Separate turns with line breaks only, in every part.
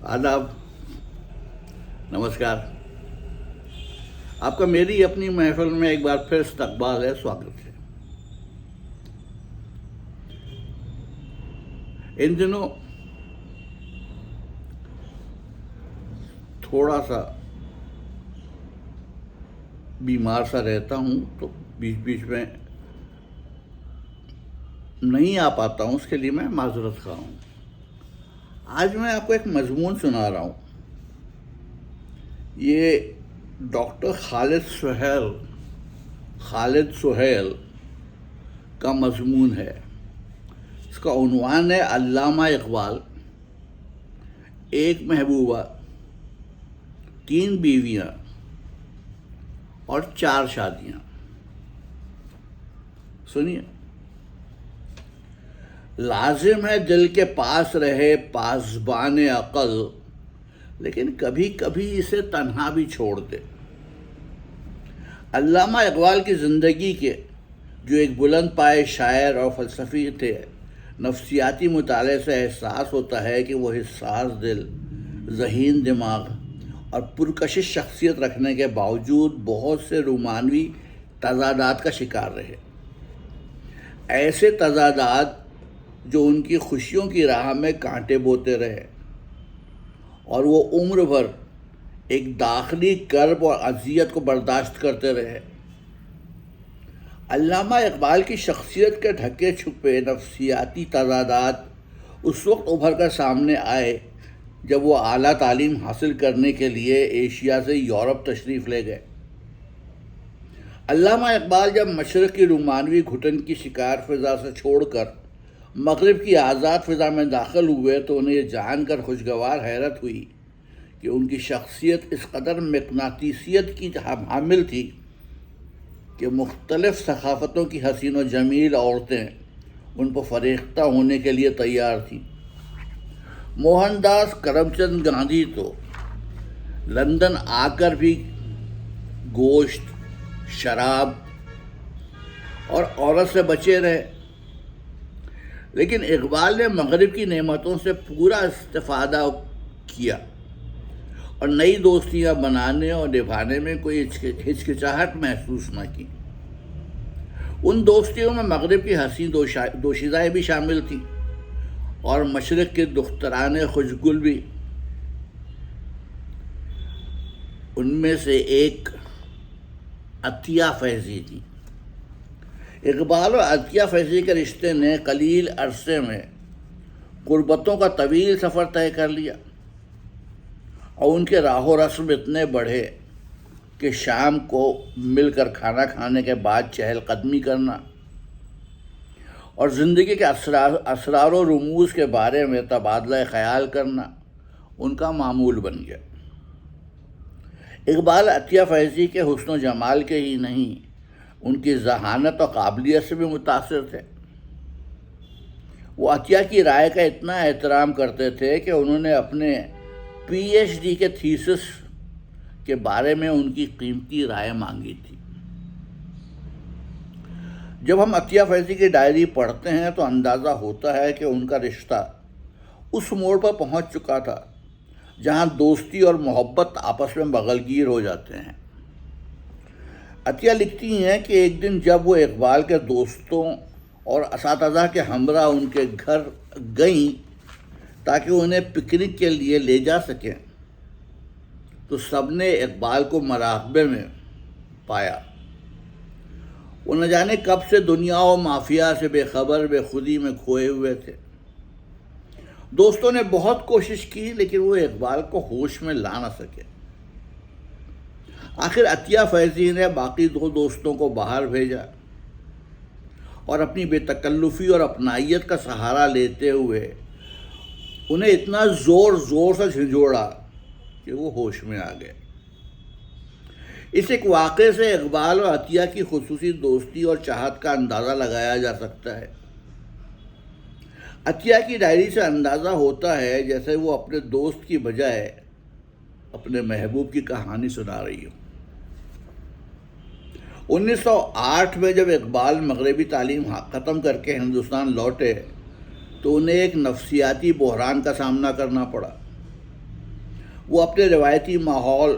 آداب، نمسکار. آپ کا میری اپنی محفل میں ایک بار پھر استقبال ہے، سواگت ہے. ان دنوں تھوڑا سا بیمار سا رہتا ہوں، تو بیچ بیچ میں نہیں آ پاتا ہوں. اس کے لیے میں معذرت خواہ ہوں. آج میں آپ کو ایک مضمون سنا رہا ہوں. یہ ڈاکٹر خالد سہیل کا مضمون ہے. اس کا عنوان ہے علامہ اقبال، ایک محبوبہ، 3 بیویاں اور 4 شادیاں. سنیے. لازم ہے دل کے پاس رہے پاسبان عقل، لیکن کبھی کبھی اسے تنہا بھی چھوڑ دے. علامہ اقبال کی زندگی کے جو ایک بلند پائے شاعر اور فلسفی تھے، نفسیاتی مطالعے سے احساس ہوتا ہے کہ وہ حساس دل، ذہین دماغ اور پرکشش شخصیت رکھنے کے باوجود بہت سے رومانوی تضادات کا شکار رہے. ایسے تضادات جو ان کی خوشیوں کی راہ میں کانٹے بوتے رہے اور وہ عمر بھر ایک داخلی کرب اور اذیت کو برداشت کرتے رہے. علامہ اقبال کی شخصیت کے ڈھکے چھپے نفسیاتی تضادات اس وقت ابھر کر سامنے آئے جب وہ اعلیٰ تعلیم حاصل کرنے کے لیے ایشیا سے یورپ تشریف لے گئے. علامہ اقبال جب مشرق کی رومانوی گھٹن کی شکار فضا سے چھوڑ کر مغرب کی آزاد فضا میں داخل ہوئے تو انہیں یہ جان کر خوشگوار حیرت ہوئی کہ ان کی شخصیت اس قدر مقناطیسیت کی حامل تھی کہ مختلف ثقافتوں کی حسین و جمیل عورتیں ان پر فریختہ ہونے کے لیے تیار تھیں. موہن داس کرم چند گاندھی تو لندن آ کر بھی گوشت، شراب اور عورت سے بچے رہے، لیکن اقبال نے مغرب کی نعمتوں سے پورا استفادہ کیا اور نئی دوستیاں بنانے اور نبھانے میں کوئی ہچکچاہٹ محسوس نہ کی. ان دوستیوں میں مغرب کی حسین دوشیزائیں بھی شامل تھیں اور مشرق کے دختران خوشگل بھی. ان میں سے ایک عطیہ فیضی تھی. اقبال اور عطیہ فیضی کے رشتے نے قلیل عرصے میں غربتوں کا طویل سفر طے کر لیا اور ان کے راہ و رسم اتنے بڑھے کہ شام کو مل کر کھانا کھانے کے بعد چہل قدمی کرنا اور زندگی کے اسرار و رموز کے بارے میں تبادلہ خیال کرنا ان کا معمول بن گیا. اقبال عطیہ فیضی کے حسن و جمال کے ہی نہیں، ان کی ذہانت اور قابلیت سے بھی متاثر تھے. وہ عطیہ کی رائے کا اتنا احترام کرتے تھے کہ انہوں نے اپنے پی ایچ ڈی کے تھیسس کے بارے میں ان کی قیمتی رائے مانگی تھی. جب ہم عطیہ فیضی کی ڈائری پڑھتے ہیں تو اندازہ ہوتا ہے کہ ان کا رشتہ اس موڑ پر پہنچ چکا تھا جہاں دوستی اور محبت آپس میں بغلگیر ہو جاتے ہیں. عطیہ لکھتی ہیں کہ ایک دن جب وہ اقبال کے دوستوں اور اساتذہ کے ہمراہ ان کے گھر گئیں تاکہ انہیں پکنک کے لیے لے جا سکیں، تو سب نے اقبال کو مراقبے میں پایا. وہ نہ جانے کب سے دنیا و مافیا سے بے خبر، بے خودی میں کھوئے ہوئے تھے. دوستوں نے بہت کوشش کی لیکن وہ اقبال کو ہوش میں لا نہ سکے. آخر عطیہ فیضی نے باقی 2 دوستوں کو باہر بھیجا اور اپنی بے تکلفی اور اپنائیت کا سہارا لیتے ہوئے انہیں اتنا زور سے جھنجھوڑا کہ وہ ہوش میں آ گئے. اس ایک واقعے سے اقبال اور عطیہ کی خصوصی دوستی اور چاہت کا اندازہ لگایا جا سکتا ہے. عطیہ کی ڈائری سے اندازہ ہوتا ہے جیسے وہ اپنے دوست کی بجائے اپنے محبوب کی کہانی سنا رہی ہو. 1908 میں جب اقبال مغربی تعلیم ختم کر کے ہندوستان لوٹے تو انہیں ایک نفسیاتی بحران کا سامنا کرنا پڑا. وہ اپنے روایتی ماحول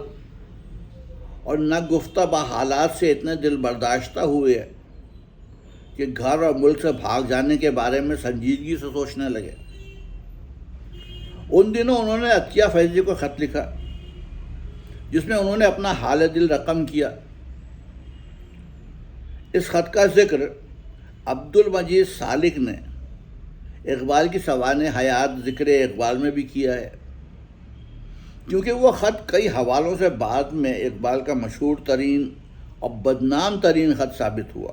اور نہ گفتہ با حالات سے اتنے دل برداشتہ ہوئے کہ گھر اور ملک سے بھاگ جانے کے بارے میں سنجیدگی سے سوچنے لگے۔ ان دنوں انہوں نے عطیہ فیضی کو خط لکھا جس میں انہوں نے اپنا حال دل رقم کیا۔ اس خط کا ذکر عبد المجید سالک نے اقبال کی سوانح حیات ذکر اقبال میں بھی کیا ہے، کیونکہ وہ خط کئی حوالوں سے بعد میں اقبال کا مشہور ترین اور بدنام ترین خط ثابت ہوا۔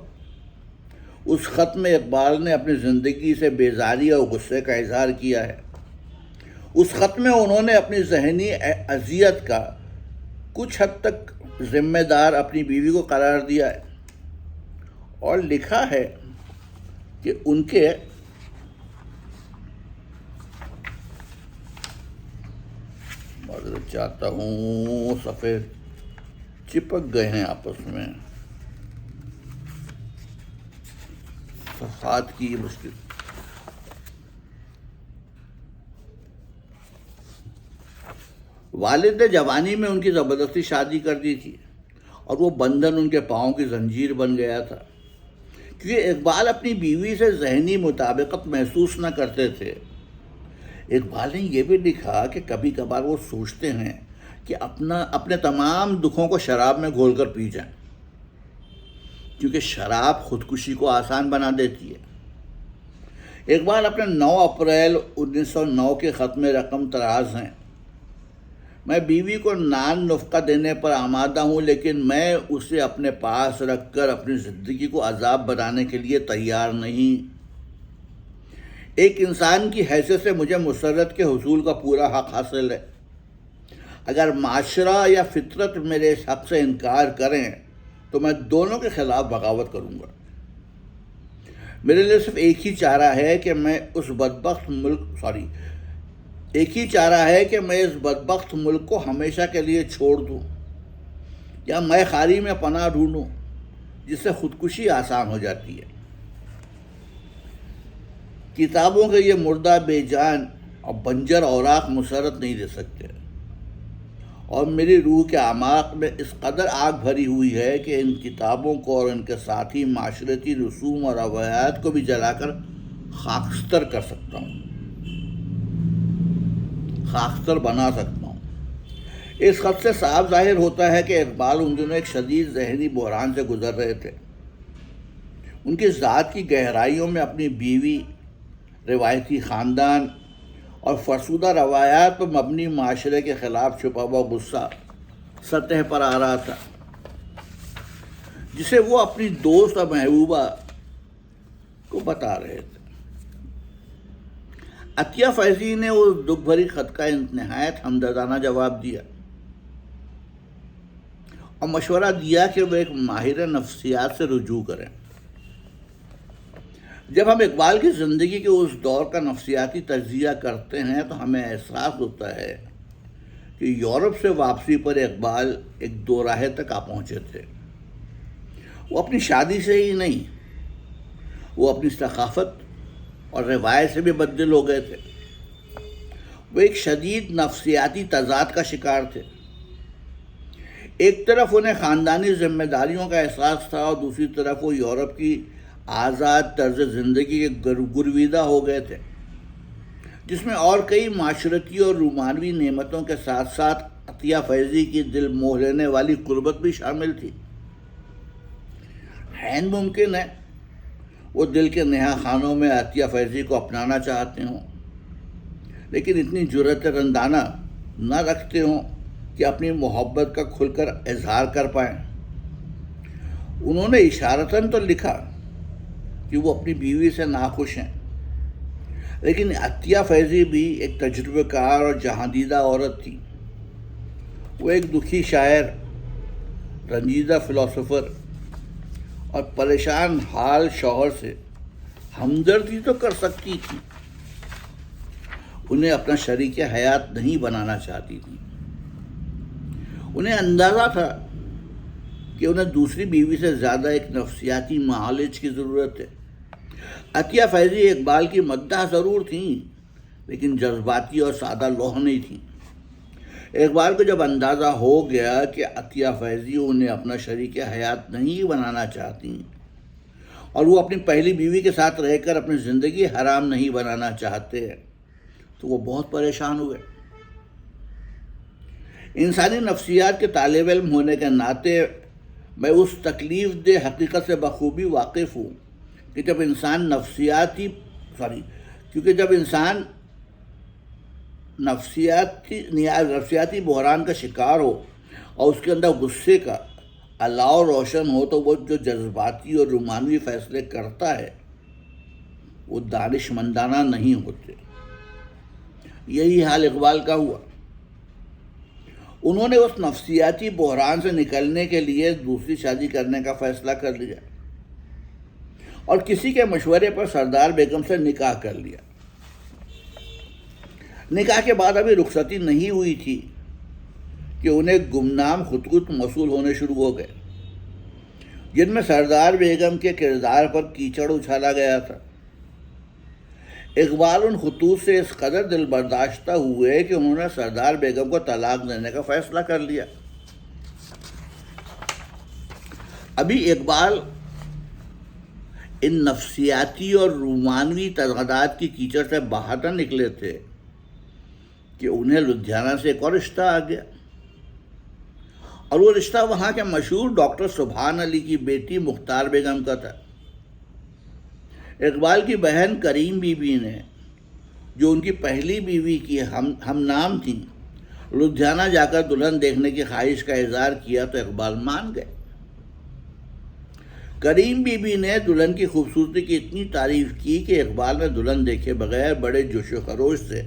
اس خط میں اقبال نے اپنی زندگی سے بیزاری اور غصے کا اظہار کیا ہے۔ اس خط میں انہوں نے اپنی ذہنی اذیت کا کچھ حد تک ذمہ دار اپنی بیوی کو قرار دیا ہے اور لکھا ہے کہ ان کے معذرت چاہتا ہوں، صفحے چپک گئے ہیں آپس میں، صفحات کی مشکل۔ والد نے جوانی میں ان کی زبردستی شادی کر دی تھی اور وہ بندھن ان کے پاؤں کی زنجیر بن گیا تھا، کیونکہ اقبال اپنی بیوی سے ذہنی مطابقت محسوس نہ کرتے تھے۔ اقبال نے یہ بھی لکھا کہ کبھی کبھار وہ سوچتے ہیں کہ اپنے تمام دکھوں کو شراب میں گھول کر پی جائیں، کیونکہ شراب خودکشی کو آسان بنا دیتی ہے۔ اقبال اپنے 9 اپریل 1909 کے ختم رقم طراز ہیں: میں بیوی کو نان نفقہ دینے پر آمادہ ہوں، لیکن میں اسے اپنے پاس رکھ کر اپنی زندگی کو عذاب بنانے کے لیے تیار نہیں۔ ایک انسان کی حیثیت سے مجھے مسرت کے حصول کا پورا حق حاصل ہے۔ اگر معاشرہ یا فطرت میرے اس حق سے انکار کریں تو میں دونوں کے خلاف بغاوت کروں گا۔ میرے لیے صرف ایک ہی چارہ ہے کہ میں اس بدبخت ملک کو ہمیشہ کے لیے چھوڑ دوں یا میں خاری میں پناہ ڈھونڈوں، جس سے خودکشی آسان ہو جاتی ہے۔ کتابوں کے یہ مردہ بے جان اور بنجر اوراق مسرت نہیں دے سکتے، اور میری روح کے اعماق میں اس قدر آگ بھری ہوئی ہے کہ ان کتابوں کو اور ان کے ساتھی معاشرتی رسوم اور روایات کو بھی جلا کر خاکستر کر سکتا ہوں، خاکستر بنا سکتا ہوں۔ اس خط سے صاف ظاہر ہوتا ہے کہ اقبال ان دنوں ایک شدید ذہنی بحران سے گزر رہے تھے۔ ان کی ذات کی گہرائیوں میں اپنی بیوی، روایتی خاندان اور فرسودہ روایات پر مبنی معاشرے کے خلاف چھپا ہوا غصہ سطح پر آ رہا تھا، جسے وہ اپنی دوست اور محبوبہ کو بتا رہے تھے۔ عطیہ فیضی نے اس دکھ بھری خط کا نہایت ہمدردانہ جواب دیا اور مشورہ دیا کہ وہ ایک ماہر نفسیات سے رجوع کریں۔ جب ہم اقبال کی زندگی کے اس دور کا نفسیاتی تجزیہ کرتے ہیں تو ہمیں احساس ہوتا ہے کہ یورپ سے واپسی پر اقبال ایک دو راہے تک آ پہنچے تھے۔ وہ اپنی شادی سے ہی نہیں، وہ اپنی ثقافت اور روایت سے بھی بددل ہو گئے تھے۔ وہ ایک شدید نفسیاتی تضاد کا شکار تھے۔ ایک طرف انہیں خاندانی ذمہ داریوں کا احساس تھا اور دوسری طرف وہ یورپ کی آزاد طرز زندگی کے گرویدہ ہو گئے تھے، جس میں اور کئی معاشرتی اور رومانوی نعمتوں کے ساتھ ساتھ عطیہ فیضی کی دل موہ لینے والی قربت بھی شامل تھی۔ عین ممکن ہے وہ دل کے نہا خانوں میں عطیہ فیضی کو اپنانا چاہتے ہوں، لیکن اتنی جرأت رندانہ نہ رکھتے ہوں کہ اپنی محبت کا کھل کر اظہار کر پائیں۔ انہوں نے اشارتاً تو لکھا کہ وہ اپنی بیوی سے ناخوش ہیں، لیکن عطیہ فیضی بھی ایک تجربہ کار اور جہاں دیدہ عورت تھی۔ وہ ایک دکھی شاعر، رنجیدہ فلاسفر اور پریشان حال شوہر سے ہمدردی تو کر سکتی تھی، انہیں اپنا شریک حیات نہیں بنانا چاہتی تھی۔ انہیں اندازہ تھا کہ انہیں دوسری بیوی سے زیادہ ایک نفسیاتی معالج کی ضرورت ہے۔ عطیہ فیضی اقبال کی مداح ضرور تھیں، لیکن جذباتی اور سادہ لوح نہیں تھیں۔ اقبال کو جب اندازہ ہو گیا کہ عطیہ فیضی انہیں اپنا شریک حیات نہیں بنانا چاہتی اور وہ اپنی پہلی بیوی کے ساتھ رہ کر اپنی زندگی حرام نہیں بنانا چاہتے تو وہ بہت پریشان ہوئے۔ انسانی نفسیات کے طالب علم ہونے کے ناطے میں اس تکلیف دہ حقیقت سے بخوبی واقف ہوں کہ جب انسان نفسیاتی بحران کا شکار ہو اور اس کے اندر غصے کا الاؤ روشن ہو تو وہ جو جذباتی اور رومانوی فیصلے کرتا ہے وہ دانشمندانہ نہیں ہوتے۔ یہی حال اقبال کا ہوا۔ انہوں نے اس نفسیاتی بحران سے نکلنے کے لیے دوسری شادی کرنے کا فیصلہ کر لیا اور کسی کے مشورے پر سردار بیگم سے نکاح کر لیا۔ نکاح کے بعد ابھی رخصتی نہیں ہوئی تھی کہ انہیں گمنام خطوط موصول ہونے شروع ہو گئے جن میں سردار بیگم کے کردار پر کیچڑ اچھالا گیا تھا۔ اقبال ان خطوط سے اس قدر دل برداشتہ ہوئے کہ انہوں نے سردار بیگم کو طلاق دینے کا فیصلہ کر لیا۔ ابھی اقبال ان نفسیاتی اور رومانوی تضادات کی کیچڑ سے باہر نہ نکلے تھے کہ انہیں لدھیانہ سے ایک اور رشتہ آ گیا، اور وہ رشتہ وہاں کے مشہور ڈاکٹر سبحان علی کی بیٹی مختار بیگم کا تھا۔ اقبال کی بہن کریم بی بی نے، جو ان کی پہلی بیوی کی ہم نام تھیں، لدھیانہ جا کر دلہن دیکھنے کی خواہش کا اظہار کیا تو اقبال مان گئے۔ کریم بی بی نے دلہن کی خوبصورتی کی اتنی تعریف کی کہ اقبال نے دلہن دیکھے بغیر بڑے جوش و خروش سے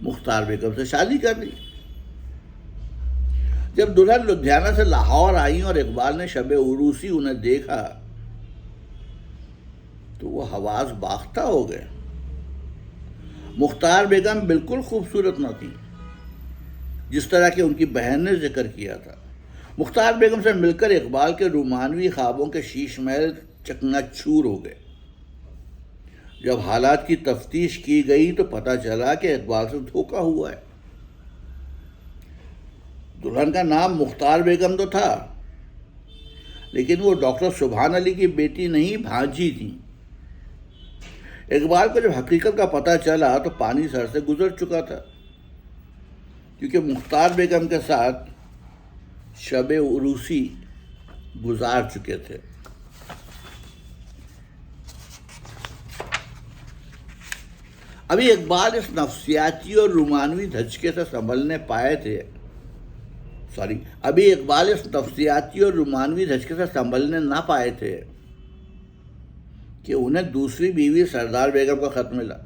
مختار بیگم سے شادی کر لی۔ جب دلہن لدھیانہ سے لاہور آئیں اور اقبال نے شب عروسی انہیں دیکھا تو وہ حواس باختہ ہو گئے۔ مختار بیگم بالکل خوبصورت نہ تھی جس طرح کہ ان کی بہن نے ذکر کیا تھا۔ مختار بیگم سے مل کر اقبال کے رومانوی خوابوں کے شیش محل چکنا چور ہو گئے۔ جب حالات کی تفتیش کی گئی تو پتہ چلا کہ اقبال سے دھوکہ ہوا ہے۔ دلہن کا نام مختار بیگم تو تھا لیکن وہ ڈاکٹر سبحان علی کی بیٹی نہیں، بھانجی تھی۔ اقبال کو جب حقیقت کا پتہ چلا تو پانی سر سے گزر چکا تھا، کیونکہ مختار بیگم کے ساتھ شب عروسی گزار چکے تھے۔ ابھی اقبال اس نفسیاتی اور رومانوی دھچکے سے سنبھلنے نہ پائے تھے کہ انہیں دوسری بیوی سردار بیگم کا خط ملا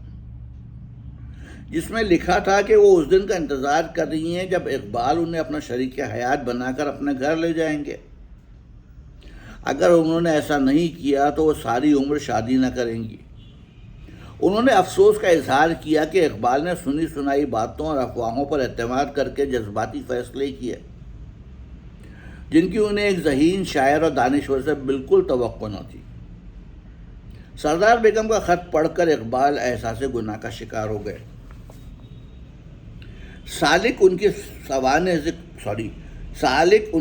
جس میں لکھا تھا کہ وہ اس دن کا انتظار کر رہی ہیں جب اقبال انہیں اپنا شریک حیات بنا کر اپنے گھر لے جائیں گے۔ اگر انہوں نے ایسا نہیں کیا تو وہ ساری عمر شادی نہ کریں گی۔ انہوں نے افسوس کا اظہار کیا کہ اقبال نے سنی سنائی باتوں اور افواہوں پر اعتماد کر کے جذباتی فیصلے کیے جن کی انہیں ایک ذہین شاعر اور دانشور سے بالکل توقع نہ تھی۔ سردار بیگم کا خط پڑھ کر اقبال احساس گناہ کا شکار ہو گئے۔ سالک ان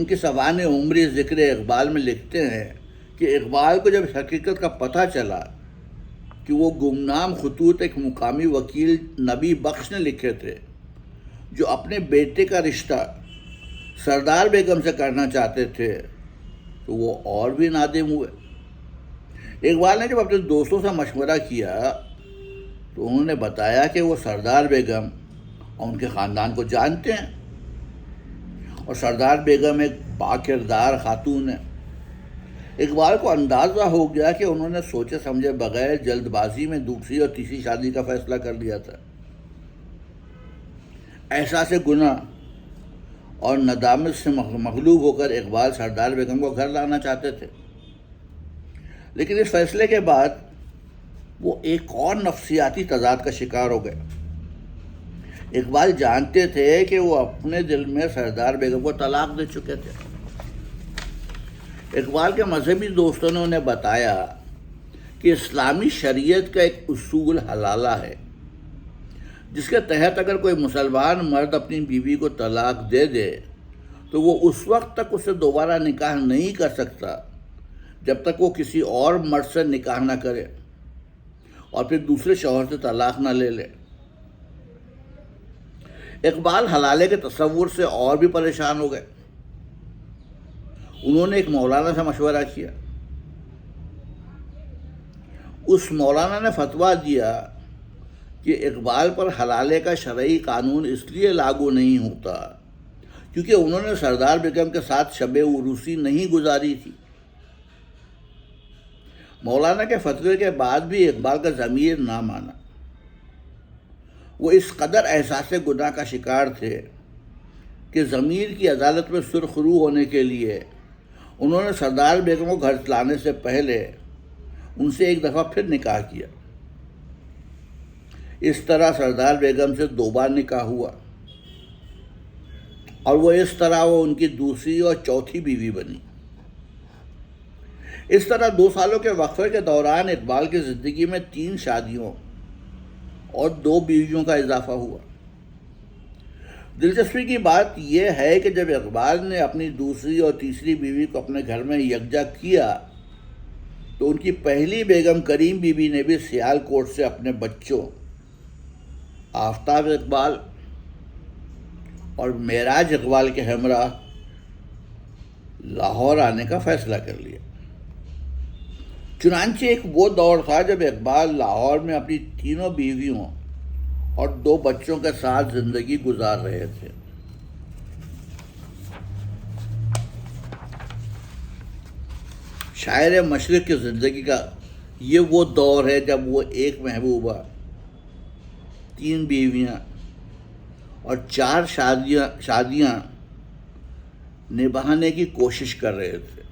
کی سوانح عمری ذکر اقبال میں لکھتے ہیں کہ اقبال کو جب حقیقت کا پتہ چلا کہ وہ گمنام خطوط ایک مقامی وکیل نبی بخش نے لکھے تھے جو اپنے بیٹے کا رشتہ سردار بیگم سے کرنا چاہتے تھے تو وہ اور بھی نادم ہوئے۔ اقبال نے جب اپنے دوستوں سے مشورہ کیا تو انہوں نے بتایا کہ وہ سردار بیگم اور ان کے خاندان کو جانتے ہیں اور سردار بیگم ایک باکردار خاتون ہے۔ اقبال کو اندازہ ہو گیا کہ انہوں نے سوچے سمجھے بغیر جلد بازی میں دوسری اور تیسری شادی کا فیصلہ کر لیا تھا۔ احساس گناہ اور ندامت سے مغلوب ہو کر اقبال سردار بیگم کو گھر لانا چاہتے تھے، لیکن اس فیصلے کے بعد وہ ایک اور نفسیاتی تضاد کا شکار ہو گئے۔ اقبال جانتے تھے کہ وہ اپنے دل میں سردار بیگم کو طلاق دے چکے تھے۔ اقبال کے مذہبی دوستوں نے انہیں بتایا کہ اسلامی شریعت کا ایک اصول حلالہ ہے جس کے تحت اگر کوئی مسلمان مرد اپنی بیوی کو طلاق دے دے تو وہ اس وقت تک اسے دوبارہ نکاح نہیں کر سکتا جب تک وہ کسی اور مرد سے نکاح نہ کرے اور پھر دوسرے شوہر سے طلاق نہ لے لے۔ اقبال حلالے کے تصور سے اور بھی پریشان ہو گئے۔ انہوں نے ایک مولانا سے مشورہ کیا۔ اس مولانا نے فتویٰ دیا کہ اقبال پر حلالے کا شرعی قانون اس لیے لاگو نہیں ہوتا کیونکہ انہوں نے سردار بیگم کے ساتھ شب عروسی نہیں گزاری تھی۔ مولانا کے فتوے کے بعد بھی اقبال کا ضمیر نہ مانا۔ وہ اس قدر احساس گناہ کا شکار تھے کہ ضمیر کی عدالت میں سرخرو ہونے کے لیے انہوں نے سردار بیگم کو گھر لانے سے پہلے ان سے ایک دفعہ پھر نکاح کیا۔ اس طرح سردار بیگم سے 2 بار نکاح ہوا اور اس طرح وہ ان کی دوسری اور چوتھی بیوی بنی۔ اس طرح 2 سالوں کے وقفے کے دوران اقبال کی زندگی میں 3 شادیوں اور 2 بیویوں کا اضافہ ہوا۔ دلچسپی کی بات یہ ہے کہ جب اقبال نے اپنی دوسری اور تیسری بیوی کو اپنے گھر میں یکجا کیا تو ان کی پہلی بیگم کریم بی بی نے بھی سیال کوٹ سے اپنے بچوں آفتاب اقبال اور معراج اقبال کے ہمراہ لاہور آنے کا فیصلہ کر لیا۔ چنانچہ ایک وہ دور تھا جب اقبال لاہور میں اپنی 3 بیویوں اور 2 بچوں کے ساتھ زندگی گزار رہے تھے۔ شاعر مشرق کی زندگی کا یہ وہ دور ہے جب وہ 1 محبوبہ، 3 بیویاں اور 4 شادیاں نبھانے کی کوشش کر رہے تھے۔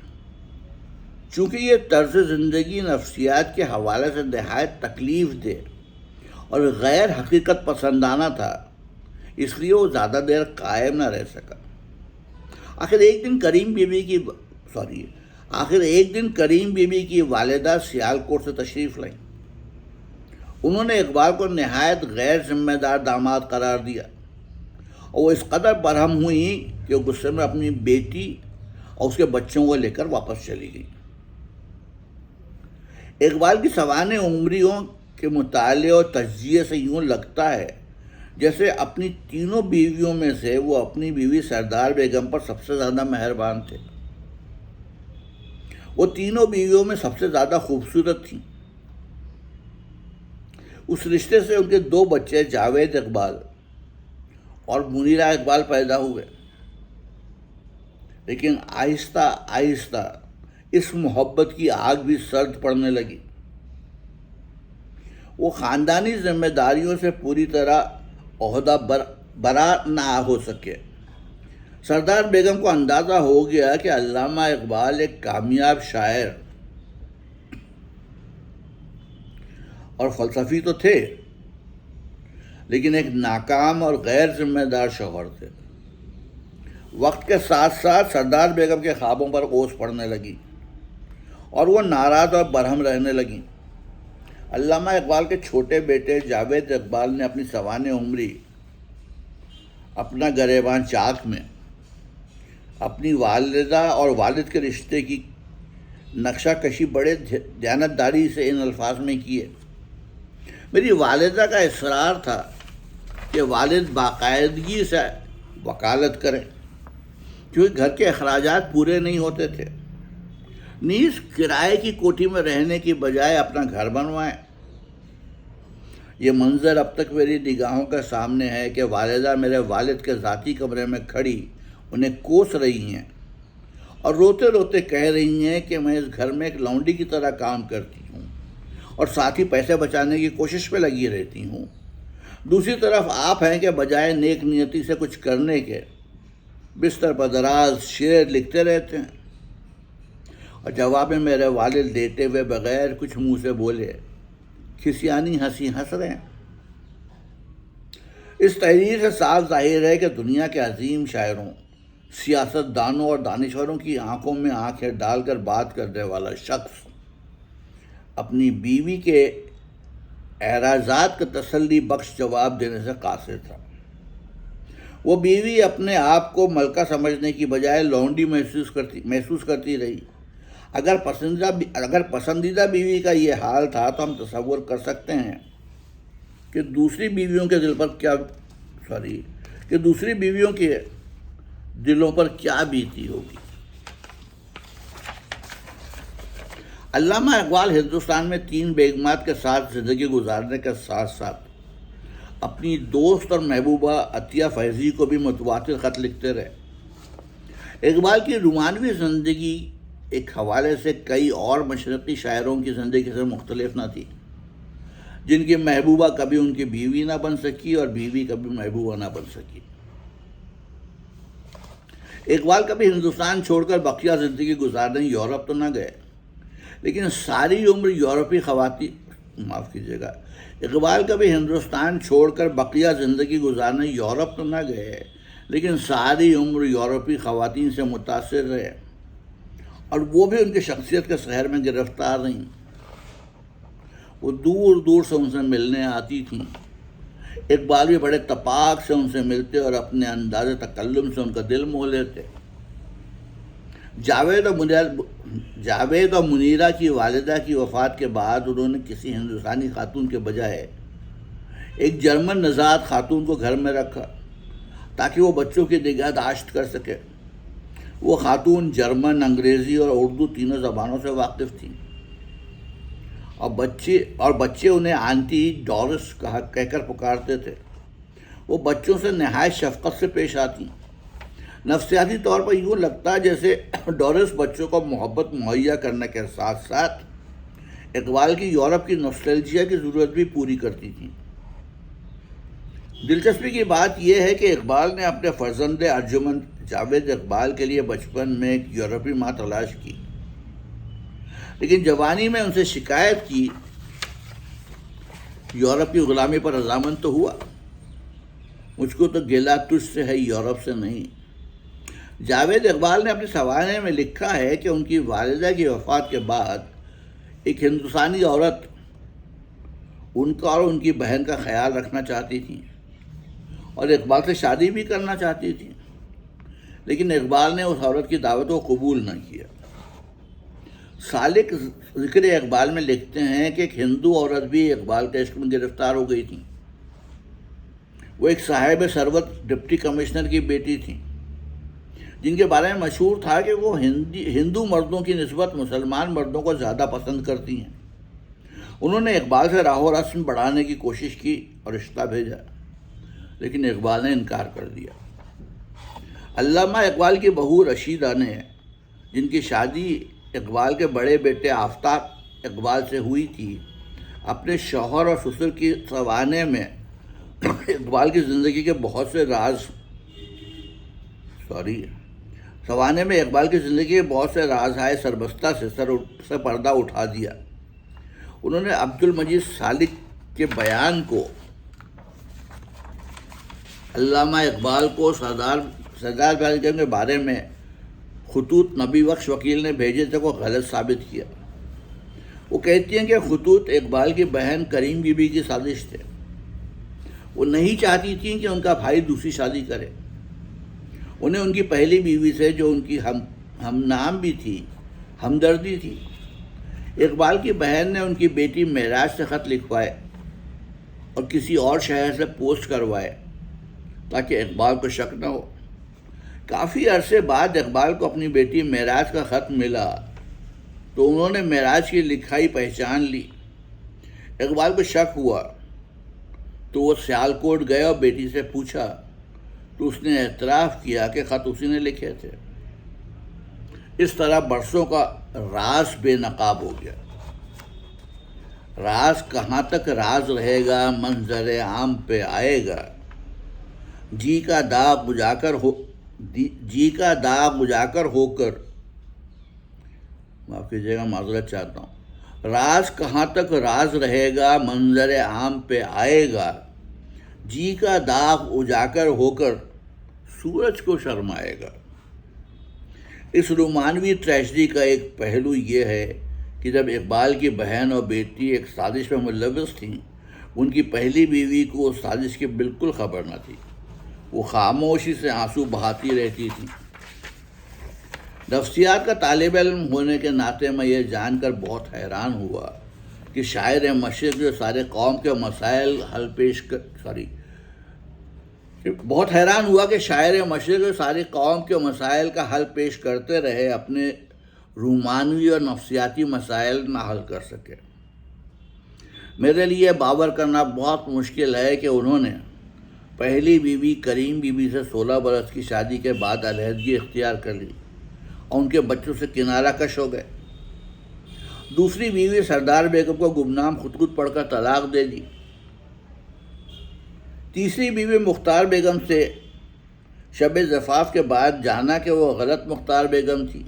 چونکہ یہ طرز زندگی نفسیات کے حوالے سے نہایت تکلیف دہ اور غیر حقیقت پسندانہ تھا، اس لیے وہ زیادہ دیر قائم نہ رہ سکا۔ آخر ایک دن کریم بی بی کی والدہ سیالکوٹ سے تشریف لائیں۔ انہوں نے اقبال کو نہایت غیر ذمہ دار داماد قرار دیا اور وہ اس قدر برہم ہوئی کہ وہ غصے میں اپنی بیٹی اور اس کے بچوں کو لے کر واپس چلی گئی۔ اقبال کی سوانح عمریوں کے مطالعے اور تجزیے سے یوں لگتا ہے جیسے اپنی 3 بیویوں میں سے وہ اپنی بیوی سردار بیگم پر سب سے زیادہ مہربان تھے۔ وہ 3 بیویوں میں سب سے زیادہ خوبصورت تھیں۔ اس رشتے سے ان کے 2 بچے جاوید اقبال اور منیرہ اقبال پیدا ہوئے، لیکن آہستہ آہستہ اس محبت کی آگ بھی سرد پڑنے لگی۔ وہ خاندانی ذمہ داریوں سے پوری طرح عہدہ برا نہ ہو سکے۔ سردار بیگم کو اندازہ ہو گیا کہ علامہ اقبال ایک کامیاب شاعر اور فلسفی تو تھے، لیکن ایک ناکام اور غیر ذمہ دار شوہر تھے۔ وقت کے ساتھ ساتھ سردار بیگم کے خوابوں پر اوس پڑنے لگی اور وہ ناراض اور برہم رہنے لگیں۔ علامہ اقبال کے چھوٹے بیٹے جاوید اقبال نے اپنی سوانح عمری اپنا گریباں چاک میں اپنی والدہ اور والد کے رشتے کی نقشہ کشی بڑے دیانتداری سے ان الفاظ میں کیے۔ میری والدہ کا اصرار تھا کہ والد باقاعدگی سے وکالت کریں کیونکہ گھر کے اخراجات پورے نہیں ہوتے تھے، نیز کرائے کی کوٹھی میں رہنے کی بجائے اپنا گھر بنوائیں۔ یہ منظر اب تک میری نگاہوں کے سامنے ہے کہ والدہ میرے والد کے ذاتی کمرے میں کھڑی انہیں کوس رہی ہیں اور روتے روتے کہہ رہی ہیں کہ میں اس گھر میں ایک لونڈی کی طرح کام کرتی ہوں اور ساتھ ہی پیسے بچانے کی کوشش پہ لگی رہتی ہوں۔ دوسری طرف آپ ہیں کہ بجائے نیک نیتی سے کچھ کرنے کے بستر پر دراز شعر لکھتے رہتے ہیں۔ اور جواب میں میرے والد دیتے ہوئے بغیر کچھ منہ سے بولے کھسیانی ہنسی ہنس رہے ہیں۔ اس تحریر سے صاف ظاہر ہے کہ دنیا کے عظیم شاعروں، سیاست دانوں اور دانشوروں کی آنکھوں میں آنکھیں ڈال کر بات کرنے والا شخص اپنی بیوی کے اعراضات کا تسلی بخش جواب دینے سے قاصر تھا۔ وہ بیوی اپنے آپ کو ملکہ سمجھنے کی بجائے لونڈی محسوس کرتی رہی۔ اگر پسندیدہ بیوی کا یہ حال تھا تو ہم تصور کر سکتے ہیں کہ دوسری بیویوں کے دلوں پر کیا بیتی ہوگی۔ علامہ اقبال ہندوستان میں 3 بیگمات کے ساتھ زندگی گزارنے کے ساتھ ساتھ اپنی دوست اور محبوبہ عطیہ فیضی کو بھی متواتر خط لکھتے رہے۔ اقبال کی رومانوی زندگی ایک حوالے سے کئی اور مشرقی شاعروں کی زندگی سے مختلف نہ تھی، جن کی محبوبہ کبھی ان کی بیوی نہ بن سکی اور بیوی کبھی محبوبہ نہ بن سکی۔ اقبال کبھی ہندوستان چھوڑ کر بقیہ زندگی گزارنے یورپ تو نہ گئے، لیکن ساری عمر یورپی خواتین اقبال کبھی ہندوستان چھوڑ کر بقیہ زندگی گزارنے یورپ تو نہ گئے، لیکن ساری عمر یورپی خواتین سے متاثر رہے، اور وہ بھی ان کی شخصیت کے سحر میں گرفتار رہیں۔ وہ دور دور سے ان سے ملنے آتی تھیں۔ اقبال بھی بڑے تپاک سے ان سے ملتے اور اپنے انداز تکلم سے ان کا دل موہ لیتے۔ جاوید اور منیرہ کی والدہ کی وفات کے بعد انہوں نے کسی ہندوستانی خاتون کے بجائے ایک جرمن نژاد خاتون کو گھر میں رکھا تاکہ وہ بچوں کی نگہداشت کر سکے۔ وہ خاتون جرمن، انگریزی اور اردو تینوں زبانوں سے واقف تھیں، اور بچے انہیں آنٹی ڈورس کہہ کر پکارتے تھے۔ وہ بچوں سے نہایت شفقت سے پیش آتی۔ نفسیاتی طور پر یوں لگتا جیسے ڈورس بچوں کو محبت مہیا کرنے کے ساتھ ساتھ اقبال کی یورپ کی نوسٹیلجیا کی ضرورت بھی پوری کرتی تھیں۔ دلچسپی کی بات یہ ہے کہ اقبال نے اپنے فرزند ارجمند جاوید اقبال کے لیے بچپن میں ایک یورپی ماں تلاش کی، لیکن جوانی میں ان سے شکایت کی، یورپی غلامی پر رضامند تو ہوا، مجھ کو تو گلہ تجھ سے ہے، یورپ سے نہیں۔ جاوید اقبال نے اپنے سوانح میں لکھا ہے کہ ان کی والدہ کی وفات کے بعد ایک ہندوستانی عورت ان کا اور ان کی بہن کا خیال رکھنا چاہتی تھی اور اقبال سے شادی بھی کرنا چاہتی تھی، لیکن اقبال نے اس عورت کی دعوت کو قبول نہ کیا۔ سالک ذکر اقبال میں لکھتے ہیں کہ ایک ہندو عورت بھی اقبال کے عشق میں گرفتار ہو گئی تھی۔ وہ ایک صاحب ثروت ڈپٹی کمشنر کی بیٹی تھیں، جن کے بارے میں مشہور تھا کہ وہ ہندو مردوں کی نسبت مسلمان مردوں کو زیادہ پسند کرتی ہیں۔ انہوں نے اقبال سے راہ و رسم بڑھانے کی کوشش کی اور رشتہ بھیجا، لیکن اقبال نے انکار کر دیا۔ علامہ اقبال کی بہو رشیدہ نے، جن کی شادی اقبال کے بڑے بیٹے آفتاب اقبال سے ہوئی تھی، اپنے شوہر اور سسر کی سوانح میں اقبال کی زندگی کے بہت سے رازہائے سربستہ سے پردہ اٹھا دیا۔ انہوں نے عبد المجید سالک کے بیان کو علامہ اقبال کو سردار کے بارے میں خطوط نبی بخش وکیل نے بھیجے تھے کو غلط ثابت کیا۔ وہ کہتی ہیں کہ خطوط اقبال کی بہن کریم بی بی کی سازش تھے۔ وہ نہیں چاہتی تھیں کہ ان کا بھائی دوسری شادی کرے۔ انہیں ان کی پہلی بیوی سے، جو ان کی ہم نام بھی تھی، ہمدردی تھی۔ اقبال کی بہن نے ان کی بیٹی معراج سے خط لکھوائے اور کسی اور شہر سے پوسٹ کروائے تاکہ اقبال کو شک نہ ہو۔ کافی عرصے بعد اقبال کو اپنی بیٹی معراج کا خط ملا تو انہوں نے معراج کی لکھائی پہچان لی۔ اقبال کو شک ہوا تو وہ سیالکوٹ گئے اور بیٹی سے پوچھا تو اس نے اعتراف کیا کہ خط اسی نے لکھے تھے۔ اس طرح برسوں کا راز بے نقاب ہو گیا۔ راز کہاں تک راز رہے گا، منظر عام پہ آئے گا، جی کا داغ اجاگر ہو کر معاف کیجیے گا، معذرت چاہتا ہوں۔ راز کہاں تک راز رہے گا، منظر عام پہ آئے گا، جی کا داغ اجاگر ہو کر سورج کو شرمائے گا۔ اس رومانوی ٹریجڈی کا ایک پہلو یہ ہے کہ جب اقبال کی بہن اور بیٹی ایک سازش میں ملوث تھیں ان کی پہلی بیوی کو اس سازش کی بالکل خبر نہ تھی، وہ خاموشی سے آنسو بہاتی رہتی تھی۔ نفسیات کا طالب علم ہونے کے ناطے میں یہ جان کر بہت حیران ہوا کہ شاعر مشرق جو سارے قوم کے مسائل بہت حیران ہوا کہ شاعر مشرق جو ساری قوم کے مسائل کا حل پیش کرتے رہے، اپنے رومانوی اور نفسیاتی مسائل نہ حل کر سکے۔ میرے لیے باور کرنا بہت مشکل ہے کہ انہوں نے پہلی بیوی کریم بیوی سے 16 برس کی شادی کے بعد علیحدگی اختیار کر لی اور ان کے بچوں سے کنارہ کش ہو گئے۔ دوسری بیوی سردار بیگم کو گمنام خود پڑھ کر طلاق دے دی۔ تیسری بیوی مختار بیگم سے شب زفاف کے بعد جانا کہ وہ غلط مختار بیگم تھی،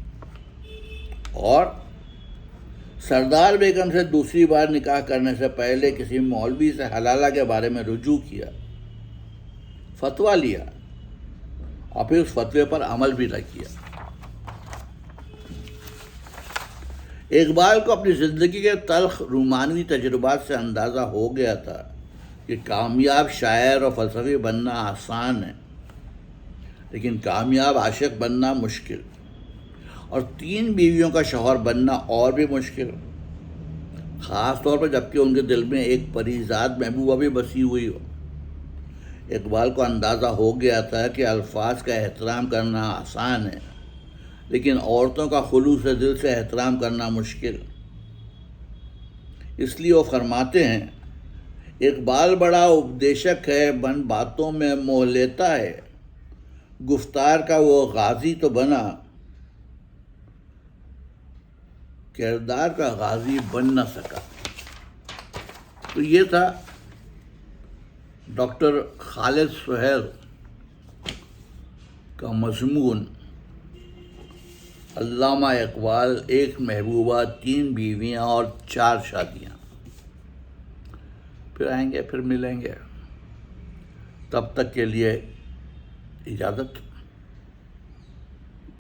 اور سردار بیگم سے دوسری بار نکاح کرنے سے پہلے کسی مولوی سے حلالہ کے بارے میں رجوع کیا، فتویٰ لیا اور پھر اس فتوے پر عمل بھی نہ کیا۔ اقبال کو اپنی زندگی کے تلخ رومانوی تجربات سے اندازہ ہو گیا تھا کہ کامیاب شاعر اور فلسفی بننا آسان ہے، لیکن کامیاب عاشق بننا مشکل، اور 3 بیویوں کا شوہر بننا اور بھی مشکل، خاص طور پر جبکہ ان کے دل میں ایک پریزاد محبوبہ بھی بسی ہوئی ہو۔ اقبال کو اندازہ ہو گیا تھا کہ الفاظ کا احترام کرنا آسان ہے، لیکن عورتوں کا خلوص دل سے احترام کرنا مشکل۔ اس لیے وہ فرماتے ہیں، اقبال بڑا اپدیشک ہے، بن باتوں میں موہ لیتا ہے، گفتار کا وہ غازی تو بنا، کردار کا غازی بن نہ سکا۔ تو یہ تھا ڈاکٹر خالد سہیل کا مضمون، علامہ اقبال، 1 محبوبہ، 3 بیویاں اور 4 شادیاں۔ پھر آئیں گے، پھر ملیں گے، تب تک کے لیے اجازت۔